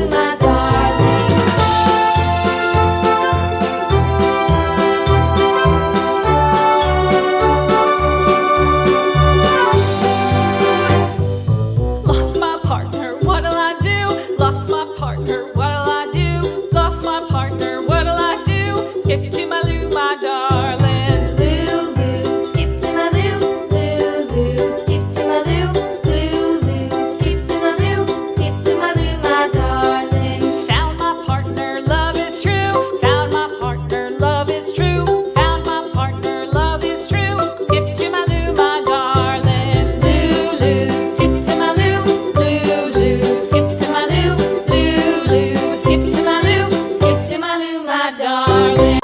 Lou, my darling. Lost my partner, what'll I do? Lost my partner, what'll I do? Lost my partner, what'll I do? Skip to my Lou, my darling. Lou, Lou, skip to my Lou. Lou, Lou, skip to my Lou. Lou, Lou, skip to my Lou. Skip to my Lou, my darling. Found my partner, love is true. Found my partner, love is true. Found my partner, love is true. Skip to my Lou, my darling. Lou, Lou, skip to my Lou. Lou, Lou, skip to my Lou. Lou, Lou, skip to my Lou. Skip to my Lou, my darling.